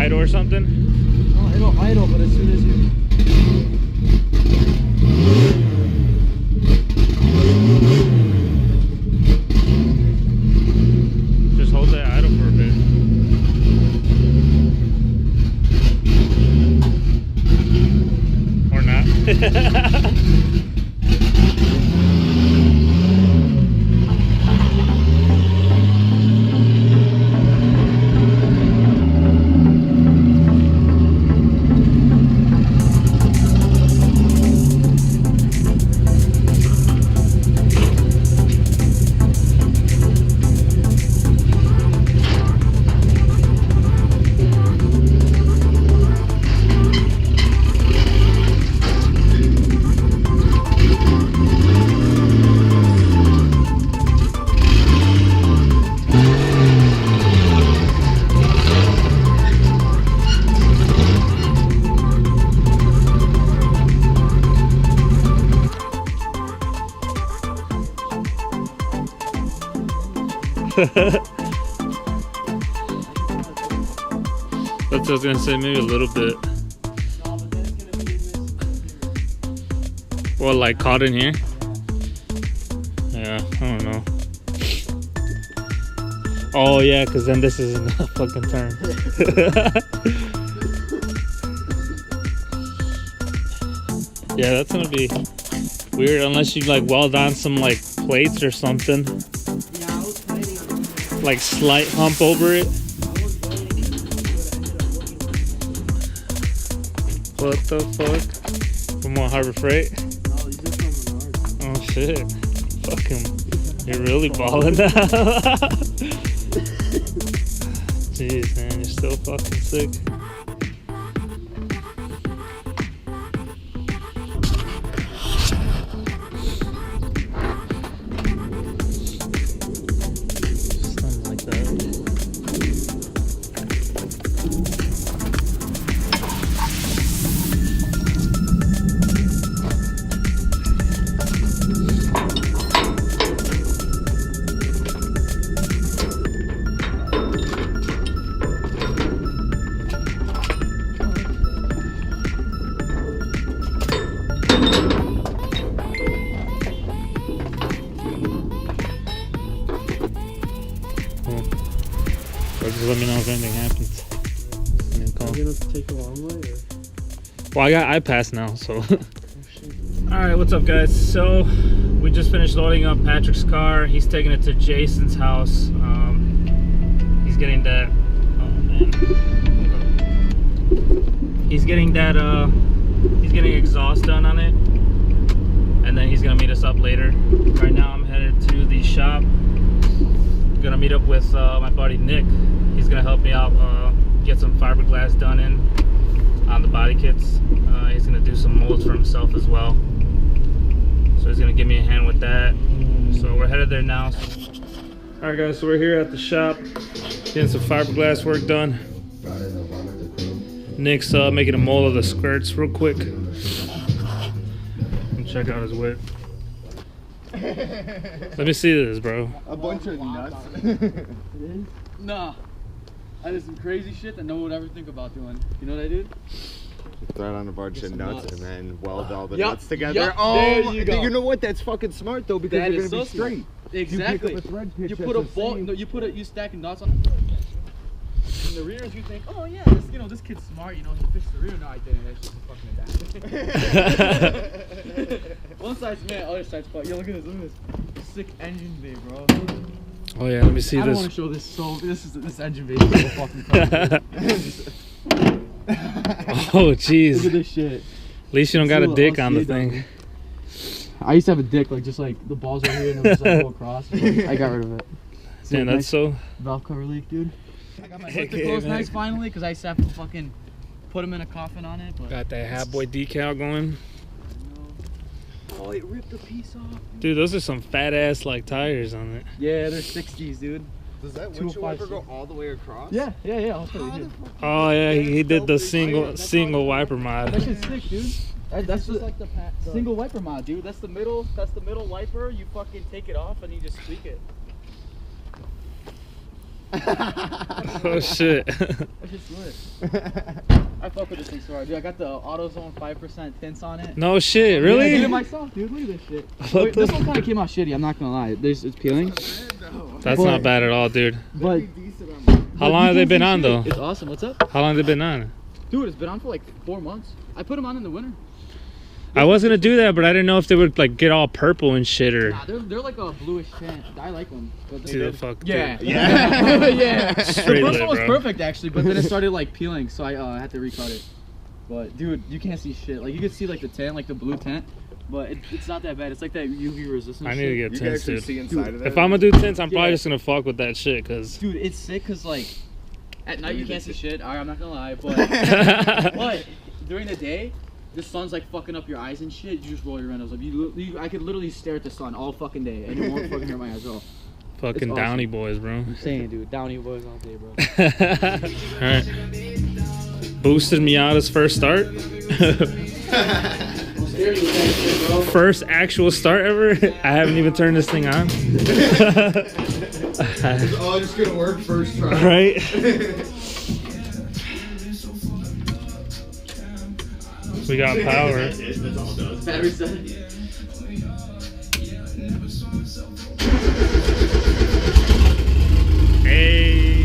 idle or something? No, it'll idle, but as soon as you... Just hold that idle for a bit. Or not. That's what I was gonna say, maybe a little bit. Well, like caught in here? Yeah, I don't know. Oh yeah, because then this isn't a fucking turn. Yeah, that's gonna be weird unless you like weld on some like plates or something. Yeah, I was planning on... Like slight hump over it. What the fuck? From what, Harbor Freight? No, these are from Menards. Oh shit. Fuck him. You're really balling now. Jeez, man, you're still fucking sick. Something like that. Just let me know if anything happens. Are you gonna take a long way, or? Well, I got iPass now, so. Oh, shit. Alright, what's up, guys? So, we just finished loading up Patrick's car. He's taking it to Jason's house. He's getting that. Oh, man. He's getting that, he's getting exhaust done on it. And then he's gonna meet us up later. Right now, I'm headed to the shop. Gonna meet up with my buddy Nick. He's gonna help me out get some fiberglass done on the body kits. He's gonna do some molds for himself as well, so he's gonna give me a hand with that. So we're headed there now. All right, guys, so we're here at the shop getting some fiberglass work done. Nick's making a mold of the skirts real quick. And check out his whip. Let me see this, bro. A bunch of nuts. Nah. I did some crazy shit that no one would ever think about doing. You know what I did? Throw it on a bunch of nuts and then weld all the Yup, nuts together. yup, Oh, there you go. you know what? That's fucking smart though, because That you're is gonna be so smart. straight. Exactly. You pick up a thread pitch You that's put a the bolt. same. No, you stack nuts on. In the rears, you think, oh yeah, this, this kid's smart. He fixed the rear. No, I didn't. That's just fucking adapter. One side's man, other side's fuck. Yo, look at this sick engine bay, bro. Oh yeah, let me see I don't this. want to show this. So this engine bay is so fucking crazy. Oh jeez. Look at this shit. At least you don't got a dick on the LCA thing. down. I used to have a dick, like just like the balls right here and it would just like go across. I got rid of it. See, Damn, that's nice so. valve cover leak, dude. I got my hook to Okay, close man. nice finally because I used to have to fucking put him in a coffin on it. But Got that Hat Boy decal going. oh, it ripped a piece off. Dude, those are some fat ass like tires on it. Yeah, they're 60s, dude. Does that 205 windshield wiper go all the way across? Yeah. I'll show you. Here. Oh yeah, he did the single wiper mod. That shit's sick, dude. That's Just the like the single wiper mod, dude. That's the middle wiper. You fucking take it off and you just tweak it. Oh shit. That's just lit. I fuck with this thing so hard, dude. I got the AutoZone 5% tints on it. No shit, really? Yeah, I did it myself, dude. Look at this shit. Wait, this one kind of came out shitty. I'm not gonna lie. It's peeling. That's not bad at all, dude. But how long have they been on though? It's awesome. What's up? How long have they been on? Dude, it's been on for like 4 months. I put them on in the winter. I was gonna do that, but I didn't know if they would like get all purple and shit or. Nah, they're like a bluish tint. I like them. But See the fuck? yeah. Dude. Yeah. Yeah. The Straight first lit, one was bro. perfect actually, but then it started like peeling, so I had to recut it. But dude, you can't see shit. Like you can see like the tint, like the blue tint, but it's not that bad. It's like that UV resistance. I need to get You can tints, actually dude. see inside of that. If I'm gonna do tints, I'm probably Yeah. just gonna fuck with that shit, cause. Dude, it's sick cause like at night you can't see shit. Alright, I'm not gonna lie, but during the day, the sun's like fucking up your eyes and shit. You just roll your windows up. I could literally stare at the sun all fucking day, and it won't fucking hurt my eyes at all. Fucking It's Downy awesome. boys, bro. I'm saying, dude, Downy boys all day, bro. Alright. Boosted Miata's first start. First actual start ever. I haven't even turned this thing on. It's all just gonna work first try. Right? We got power. Battery set. Hey.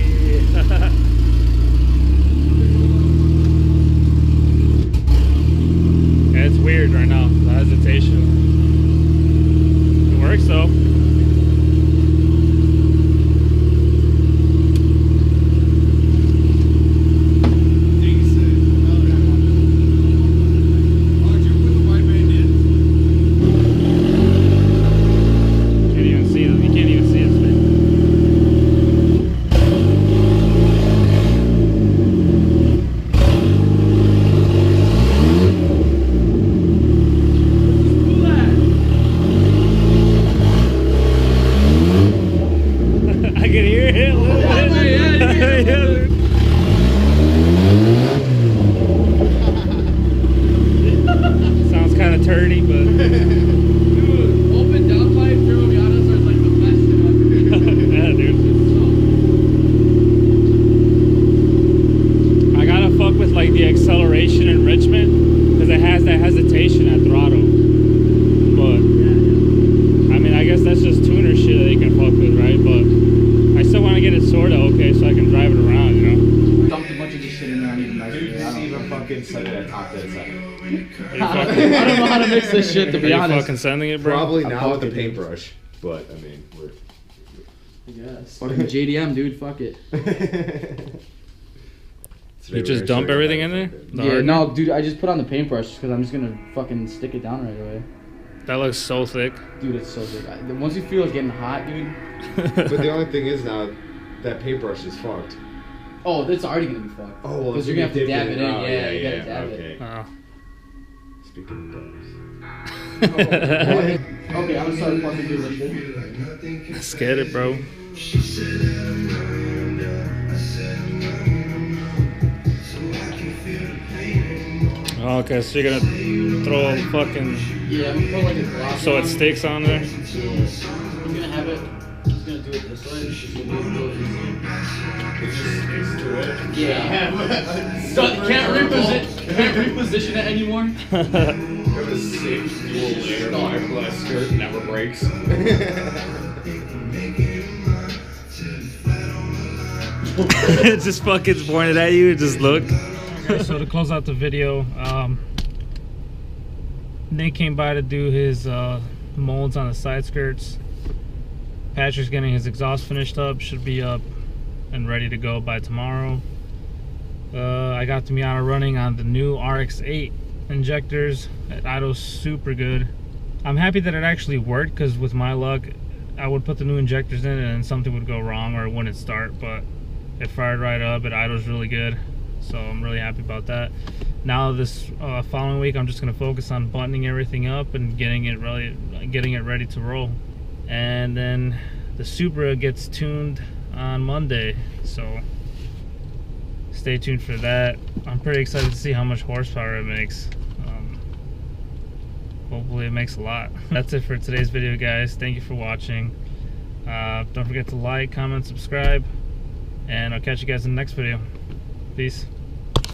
It's weird right now, the hesitation. It works though. Can't even see it. You can't even see it. I can hear it a little bit. Yeah. Sounds kind of turdy, but Dude, open downpipe turbo Miatas are like the best thing ever. yeah, dude. I gotta fuck with like the acceleration enrichment because it has that hesitation at throttle. But I mean, I guess that's just tuner shit that you can fuck with, right? But I still want to get it sorta okay so I can drive it around, you know? Dumped a bunch of this shit in there. I need a nice Dude, one. just even fucking set it at top dead center. Are you I fucking, don't know how to mix this shit, to are be you honest. fucking sending it, bro? Probably I'm not with the fucking- paintbrush, but I mean, we're. Yes. Fucking JDM, dude. Fuck it. You just dump everything in there? The Yeah, hardener? no, dude. I just put on the paintbrush because I'm just gonna fucking stick it down right away. That looks so thick. Dude, it's so big. Once you feel it getting hot, dude. But the only thing is now, that paintbrush is fucked. Oh, it's already gonna be fucked. Oh, well, because so you're gonna have to dip dab it in. Oh, Yeah, you gotta dab okay. it. Oh. Speaking of dabs. Okay, I'm gonna start fucking doing this shit. Let's get it, bro. Okay, so you're gonna throw a fucking Yeah, I'm gonna put like a gloss. so on. it sticks on there. Yeah. I'm gonna have it. I'm just gonna do it this way. It's just gonna be real easy. Yeah. So can't reposition it anymore. Have a sick dual layer fiberglass skirt, never breaks. It just fucking pointed at you and just look. Okay, so to close out the video, Nick came by to do his molds on the side skirts. Patrick's getting his exhaust finished up, should be up and ready to go by tomorrow. I got the Miata running on the new RX-8 injectors. It idles super good. I'm happy that it actually worked because with my luck, I would put the new injectors in and something would go wrong or it wouldn't start, but it fired right up. It idles really good, so I'm really happy about that. Now this following week, I'm just gonna focus on buttoning everything up and getting it ready to roll. And then the Supra gets tuned on Monday, so stay tuned for that. I'm pretty excited to see how much horsepower it makes. Hopefully it makes a lot. That's it for today's video, guys. Thank you for watching. Don't forget to like, comment, subscribe. And I'll catch you guys in the next video. Peace.